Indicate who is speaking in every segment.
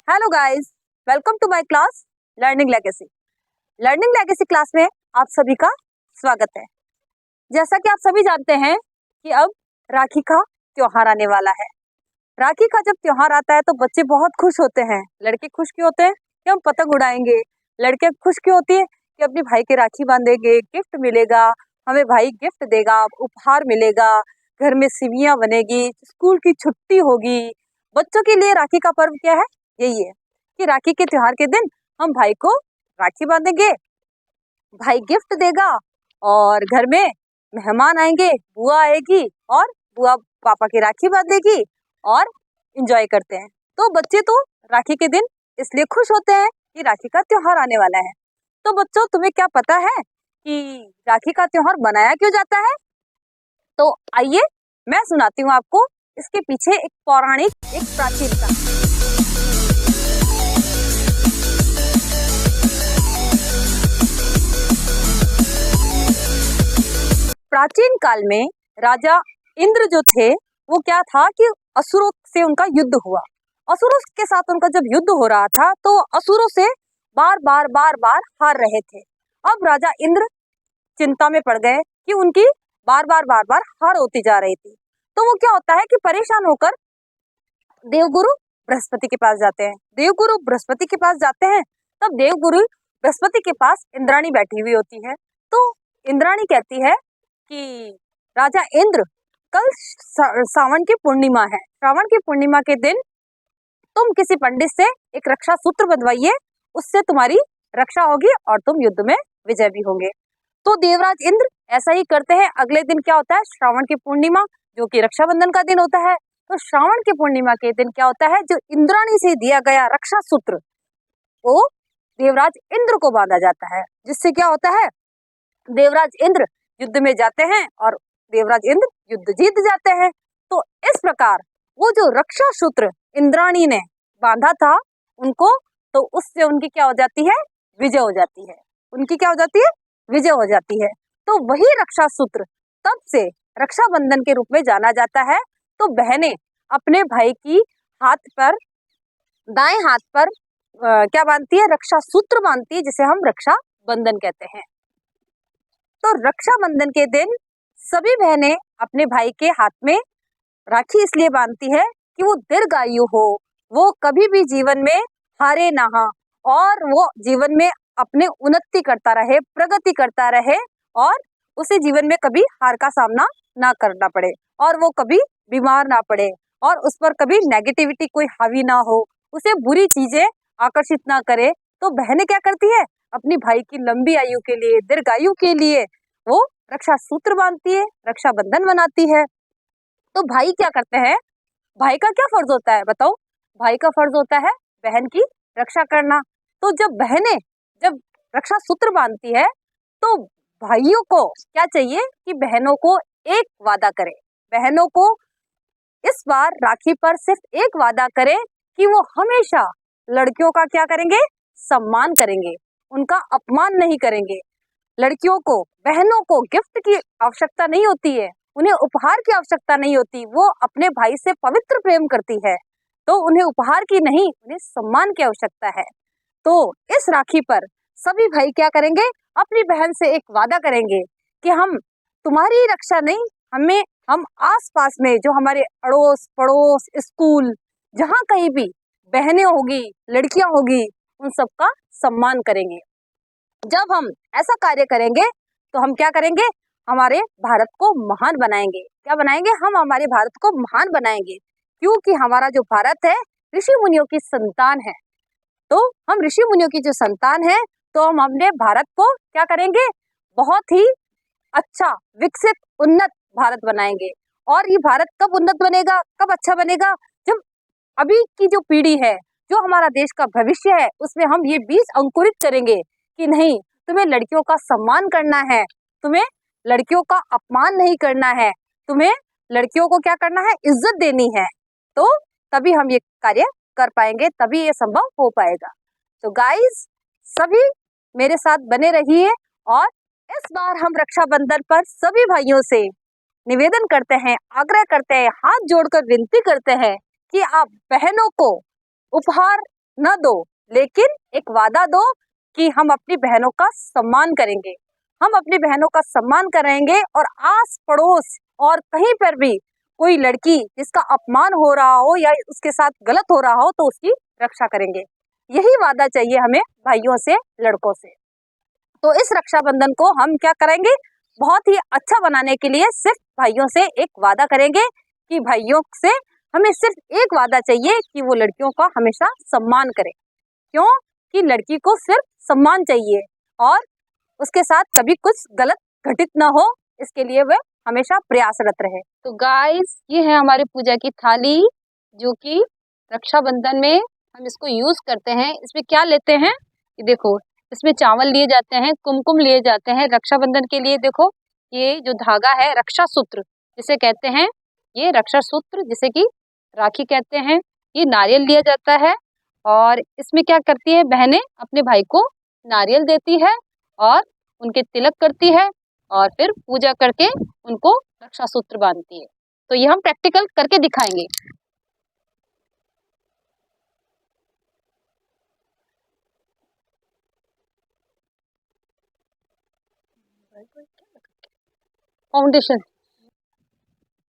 Speaker 1: Hello guys, welcome to my class learning legacy. Learning legacy class में आप सभी का स्वागत है। जैसा कि आप सभी जानते हैं कि अब राखी का त्योहार आने वाला है। राखी का जब त्योहार आता है तो बच्चे बहुत खुश होते हैं। लड़के खुश क्यों होते हैं कि हम पतंग उड़ाएंगे। लड़के खुश क्यों होती है कि अपने भाई के राखी बांधेंगे, गिफ्ट मिलेगा, हमें भाई गिफ्ट देगा, उपहार मिलेगा, घर में सिवियां बनेगी, स्कूल की छुट्टी होगी। बच्चों के लिए राखी का पर्व क्या है? यही है कि राखी के त्योहार के दिन हम भाई को राखी बांधेंगे, भाई गिफ्ट देगा और घर में मेहमान आएंगे, बुआ आएगी और बुआ पापा की राखी बांधेगी और एंजॉय करते हैं। तो बच्चे तो राखी के दिन इसलिए खुश होते हैं कि राखी का त्योहार आने वाला है। तो बच्चों, तुम्हें क्या पता है कि राखी का त्योहार मनाया क्यों जाता है? तो आइए मैं सुनाती हूँ आपको इसके पीछे एक पौराणिक, एक प्राचीन कहानी। प्राचीन काल में राजा इंद्र जो थे, वो क्या था कि असुरों से उनका युद्ध हुआ। असुरों के साथ उनका जब युद्ध हो रहा था तो असुरों से बार बार हार रहे थे। अब राजा इंद्र चिंता में पड़ गए कि उनकी बार बार हार होती जा रही थी। तो वो क्या होता है कि परेशान होकर देवगुरु बृहस्पति के पास जाते हैं। देवगुरु बृहस्पति के पास जाते हैं, तब देवगुरु बृहस्पति के पास इंद्राणी बैठी हुई होती है। तो इंद्राणी कहती है कि राजा इंद्र, कल सावन की पूर्णिमा है। श्रावण की पूर्णिमा के दिन तुम किसी पंडित से एक रक्षा सूत्र बंधवाइए, उससे तुम्हारी रक्षा होगी और तुम युद्ध में विजय भी होंगे। तो देवराज इंद्र ऐसा ही करते हैं। अगले दिन क्या होता है? श्रावण की पूर्णिमा, जो कि रक्षाबंधन का दिन होता है। तो श्रावण की पूर्णिमा के दिन क्या होता है? जो इंद्राणी से दिया गया रक्षा सूत्र वो देवराज इंद्र को बांधा जाता है, जिससे क्या होता है? देवराज इंद्र युद्ध में जाते हैं और देवराज इंद्र युद्ध जीत जाते हैं। तो इस प्रकार वो जो रक्षा सूत्र इंद्राणी ने बांधा था उनको, तो उससे उनकी क्या हो जाती है? विजय हो जाती है। उनकी क्या हो जाती है? विजय हो जाती है। तो वही रक्षा सूत्र तब से रक्षाबंधन के रूप में जाना जाता है। तो बहनें अपने भाई की हाथ पर, दाएं हाथ पर क्या बांधती है? रक्षा सूत्र बांधती है, जिसे हम रक्षा बंधन कहते हैं। तो रक्षाबंधन के दिन सभी बहनें अपने भाई के हाथ में राखी इसलिए बांधती है कि वो दीर्घायु हो, वो कभी भी जीवन में हारे ना हो और वो जीवन में अपने उन्नति करता रहे, प्रगति करता रहे और उसे जीवन में कभी हार का सामना ना करना पड़े और वो कभी बीमार ना पड़े और उस पर कभी नेगेटिविटी कोई हावी ना हो, उसे बुरी चीजें आकर्षित ना करे। तो बहनें क्या करती है? अपनी भाई की लंबी आयु के लिए, दीर्घायु के लिए वो रक्षा सूत्र बांधती है, रक्षाबंधन बनाती है। तो भाई क्या करते हैं? भाई का क्या फर्ज होता है बताओ? भाई का फर्ज होता है बहन की रक्षा करना। तो जब रक्षा सूत्र बांधती है तो भाइयों को क्या चाहिए कि बहनों को एक वादा करे। बहनों को इस बार राखी पर सिर्फ एक वादा करे कि वो हमेशा लड़कियों का क्या करेंगे? सम्मान करेंगे, उनका अपमान नहीं करेंगे। लड़कियों को, बहनों को गिफ्ट की आवश्यकता नहीं होती है, उन्हें उपहार की आवश्यकता नहीं होती। वो अपने भाई से पवित्र प्रेम करती है, तो उन्हें उपहार की नहीं, उन्हें सम्मान की आवश्यकता है। तो इस राखी पर सभी भाई क्या करेंगे? अपनी बहन से एक वादा करेंगे कि हम तुम्हारी रक्षा नहीं, हम आस पास में जो हमारे अड़ोस पड़ोस, स्कूल, जहाँ कहीं भी बहनें होगी, लड़कियां होगी, उन सबका सम्मान करेंगे। जब हम ऐसा कार्य करेंगे तो हम क्या करेंगे? हमारे भारत को महान बनाएंगे। क्या बनाएंगे? हम हमारे भारत को महान बनाएंगे, क्योंकि हमारा जो भारत है ऋषि मुनियों की संतान है। तो हम ऋषि मुनियों की जो संतान है, तो हम अपने भारत को क्या करेंगे? बहुत ही अच्छा, विकसित, उन्नत भारत बनाएंगे। और ये भारत कब उन्नत बनेगा, कब अच्छा बनेगा? जब अभी की जो पीढ़ी है, जो हमारा देश का भविष्य है, उसमें हम ये बीज अंकुरित करेंगे कि नहीं, तुम्हें लड़कियों का सम्मान करना है, तुम्हें लड़कियों का अपमान नहीं करना है, तुम्हें लड़कियों को क्या करना है? इज्जत देनी है। तो तभी हम ये कार्य कर पाएंगे, तभी ये संभव हो पाएगा। तो गाइस, सभी मेरे साथ बने रहिए और इस बार हम रक्षाबंधन पर सभी भाइयों से निवेदन करते हैं, आग्रह करते हैं, हाथ जोड़कर विनती करते हैं कि आप बहनों को उपहार न दो, लेकिन एक वादा दो कि हम अपनी बहनों का सम्मान करेंगे, हम अपनी बहनों का सम्मान करेंगे और आस पड़ोस और कहीं पर भी कोई लड़की जिसका अपमान हो रहा हो या उसके साथ गलत हो रहा हो तो उसकी रक्षा करेंगे। यही वादा चाहिए हमें भाइयों से, लड़कों से। तो इस रक्षाबंधन को हम क्या करेंगे, बहुत ही अच्छा बनाने के लिए सिर्फ भाइयों से एक वादा करेंगे कि भाइयों से हमें सिर्फ एक वादा चाहिए कि वो लड़कियों का हमेशा सम्मान करें। क्यों? कि लड़की को सिर्फ सम्मान चाहिए और उसके साथ कभी कुछ गलत घटित ना हो, इसके लिए वह हमेशा प्रयासरत रहे। तो गाइस, ये है हमारी पूजा की थाली, जो कि रक्षाबंधन में हम इसको यूज करते हैं। इसमें क्या लेते हैं, ये देखो, इसमें चावल लिए जाते हैं, कुमकुम लिए जाते हैं रक्षाबंधन के लिए। देखो, ये जो धागा है रक्षा सूत्र जिसे कहते हैं, ये रक्षा सूत्र जिसे कि राखी कहते हैं, ये नारियल लिया जाता है और इसमें क्या करती है बहनें, अपने भाई को नारियल देती है और उनके तिलक करती है और फिर पूजा करके उनको रक्षा सूत्र बांधती है। तो ये हम प्रैक्टिकल करके दिखाएंगे। फाउंडेशन।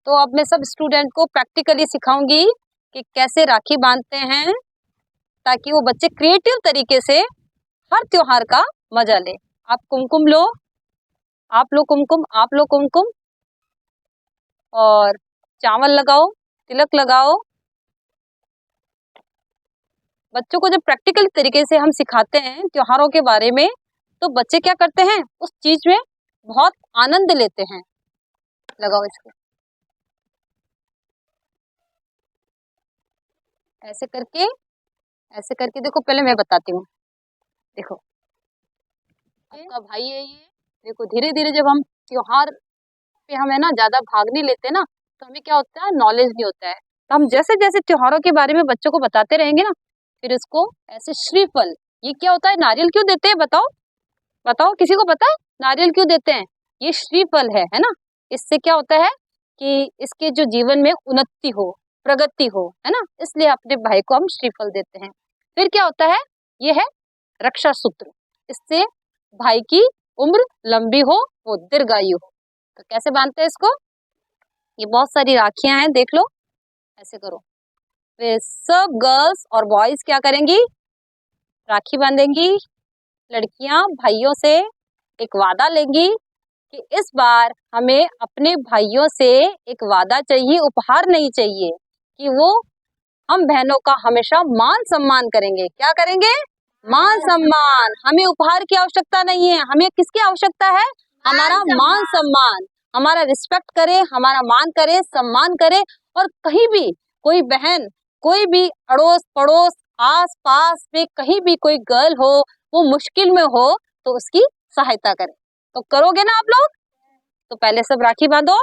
Speaker 1: तो अब मैं सब स्टूडेंट को प्रैक्टिकली सिखाऊंगी कि कैसे राखी बांधते हैं, ताकि वो बच्चे क्रिएटिव तरीके से हर त्योहार का मजा ले। आप कुमकुम लो, आप लो कुमकुम, आप लो कुमकुम, और चावल लगाओ, तिलक लगाओ। बच्चों को जब प्रैक्टिकल तरीके से हम सिखाते हैं त्योहारों के बारे में, तो बच्चे क्या करते हैं, उस चीज में बहुत आनंद लेते हैं। लगाओ इसको, ऐसे करके, ऐसे करके। देखो, पहले मैं बताती हूँ। देखो, आपका भाई है ये। देखो, धीरे धीरे जब हम त्योहार पे हम है ना ज्यादा भाग नहीं लेते ना, तो हमें क्या होता है, नॉलेज नहीं होता है। तो हम जैसे जैसे त्योहारों के बारे में बच्चों को बताते रहेंगे ना, फिर इसको ऐसे श्रीफल, ये क्या होता है, नारियल क्यों देते हैं बताओ, बताओ, किसी को पता है नारियल क्यों देते हैं? ये श्रीफल है ना। इससे क्या होता है कि इसके जो जीवन में उन्नति हो, प्रगति हो, है ना, इसलिए अपने भाई को हम श्रीफल देते हैं। फिर क्या होता है, ये है रक्षा सूत्र। इससे भाई की उम्र लंबी हो, वो दीर्घायु हो। तो कैसे बांधते हैं इसको, ये बहुत सारी राखियां हैं, देख लो, ऐसे करो। फिर सब गर्ल्स और बॉयज क्या करेंगी, राखी बांधेंगी। लड़कियां भाइयों से एक वादा लेंगी कि इस बार हमें अपने भाइयों से एक वादा चाहिए, उपहार नहीं चाहिए, कि वो हम बहनों का हमेशा मान सम्मान करेंगे। क्या करेंगे, मान सम्मान। हमें उपहार की आवश्यकता नहीं है, हमें किसकी आवश्यकता है, हमारा मान सम्मान। हमारा रिस्पेक्ट करे, हमारा मान करे, सम्मान करे। और कहीं भी कोई बहन, कोई भी अड़ोस पड़ोस आस पास में कहीं भी कोई गर्ल हो, वो मुश्किल में हो, तो उसकी सहायता करें। तो करोगे ना आप लोग? तो पहले सब राखी बांधो,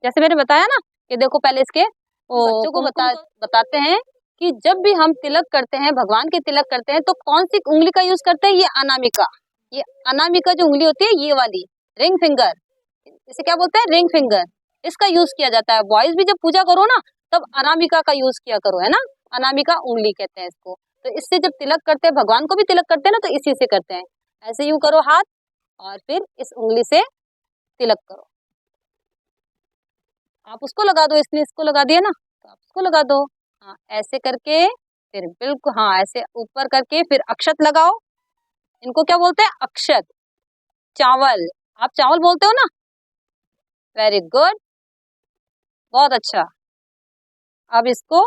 Speaker 1: जैसे मैंने बताया ना, कि देखो पहले इसके बच्चों को बताते हैं कि जब भी हम तिलक करते हैं, भगवान के तिलक करते हैं, तो कौन सी उंगली का यूज करते हैं, ये अनामिका। ये अनामिका जो उंगली होती है, ये वाली रिंग फिंगर, इसे क्या बोलते हैं, रिंग फिंगर। इसका यूज किया जाता है। बॉयज भी जब पूजा करो ना, तब अनामिका का यूज किया करो, है ना, अनामिका उंगली कहते हैं इसको। तो इससे जब तिलक करते हैं, भगवान को भी तिलक करते हैं ना, तो इसी से करते हैं। ऐसे यूं करो हाथ, और फिर इस उंगली से तिलक करो। आप उसको लगा दो, इसने इसको लगा दिया ना, तो आप उसको लगा दो। हाँ, ऐसे करके, फिर बिल्कुल, हाँ, ऐसे ऊपर करके, फिर अक्षत लगाओ। इनको क्या बोलते हैं, अक्षत। चावल, आप चावल बोलते हो ना, वेरी गुड, बहुत अच्छा। अब इसको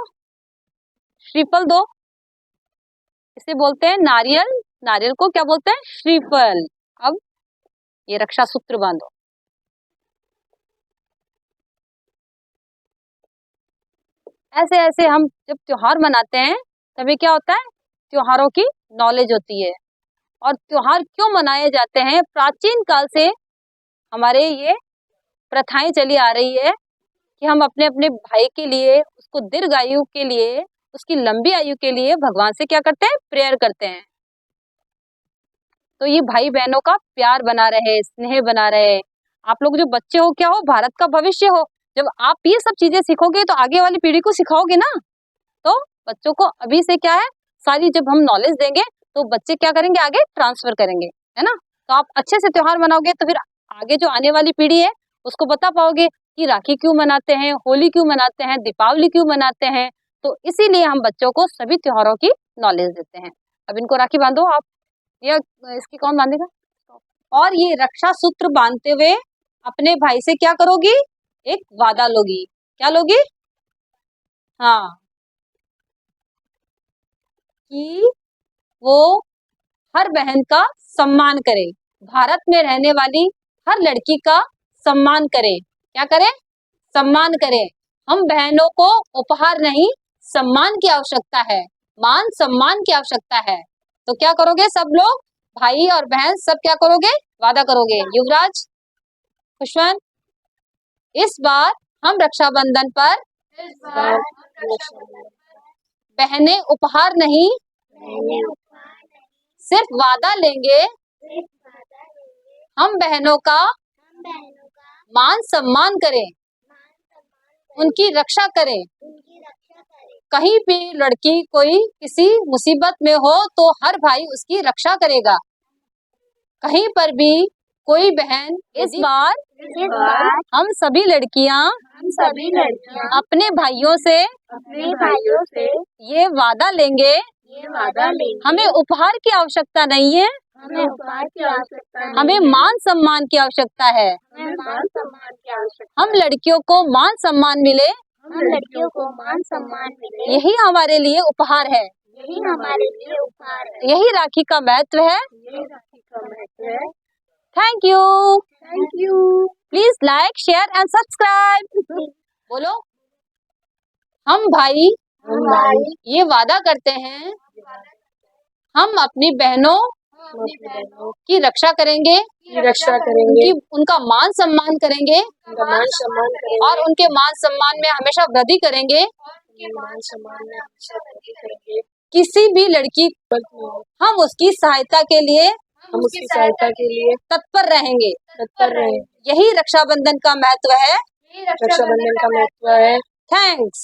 Speaker 1: श्रीफल दो, इसे बोलते हैं नारियल। नारियल को क्या बोलते हैं, श्रीफल। अब ये रक्षा सूत्र बांधो। ऐसे ऐसे हम जब त्योहार मनाते हैं, तभी क्या होता है, त्योहारों की नॉलेज होती है। और त्योहार क्यों मनाए जाते हैं, प्राचीन काल से हमारे ये प्रथाएं चली आ रही है कि हम अपने अपने भाई के लिए, उसको दीर्घ आयु के लिए, उसकी लंबी आयु के लिए भगवान से क्या करते हैं, प्रेयर करते हैं। तो ये भाई बहनों का प्यार बना रहे, स्नेह बना रहे। आप लोग जो बच्चे हो, क्या हो, भारत का भविष्य हो। जब आप ये सब चीजें सीखोगे, तो आगे वाली पीढ़ी को सिखाओगे ना, तो बच्चों को अभी से क्या है, सारी जब हम नॉलेज देंगे तो बच्चे क्या करेंगे, आगे ट्रांसफर करेंगे, है ना। तो आप अच्छे से त्योहार मनाओगे तो फिर आगे जो आने वाली पीढ़ी है उसको बता पाओगे कि राखी क्यों मनाते हैं, होली क्यों मनाते हैं, दीपावली क्यों मनाते हैं। तो इसीलिए हम बच्चों को सभी त्योहारों की नॉलेज देते हैं। अब इनको राखी बांधो आप, या इसकी कौन बांधेगा। और ये रक्षा सूत्र बांधते हुए अपने भाई से क्या करोगी, एक वादा लोगी। क्या लोगी, हाँ, कि वो हर बहन का सम्मान करे, भारत में रहने वाली हर लड़की का सम्मान करे। क्या करे, सम्मान करे। हम बहनों को उपहार नहीं, सम्मान की आवश्यकता है, मान सम्मान की आवश्यकता है। तो क्या करोगे सब लोग, भाई और बहन सब क्या करोगे, वादा करोगे। युवराज, खुशवंत, इस बार हम रक्षाबंधन पर बहनें उपहार नहीं, सिर्फ वादा लेंगे, हम बहनों का मान सम्मान करें, उनकी रक्षा करें। कहीं भी लड़की कोई किसी मुसीबत में हो तो हर भाई उसकी रक्षा करेगा। कहीं पर भी कोई बहन, इस बार हम सभी लड़कियां अपने भाइयों से ये वादा लेंगे, हमें उपहार की आवश्यकता नहीं है, हमें मान सम्मान की आवश्यकता है। हम लड़कियों को मान सम्मान मिले, यही हमारे लिए उपहार है, यही राखी का महत्व है। Thank you. Please like, share and subscribe. बोलो, हम भाई ये वादा करते हैं, हम अपनी बहनों की रक्षा करेंगे, उनका मान सम्मान करेंगे, और उनके मान सम्मान में हमेशा वृद्धि करेंगे। किसी भी लड़की हम उसकी सहायता के लिए तत्पर रहेंगे। यही रक्षाबंधन का महत्व है। थैंक्स।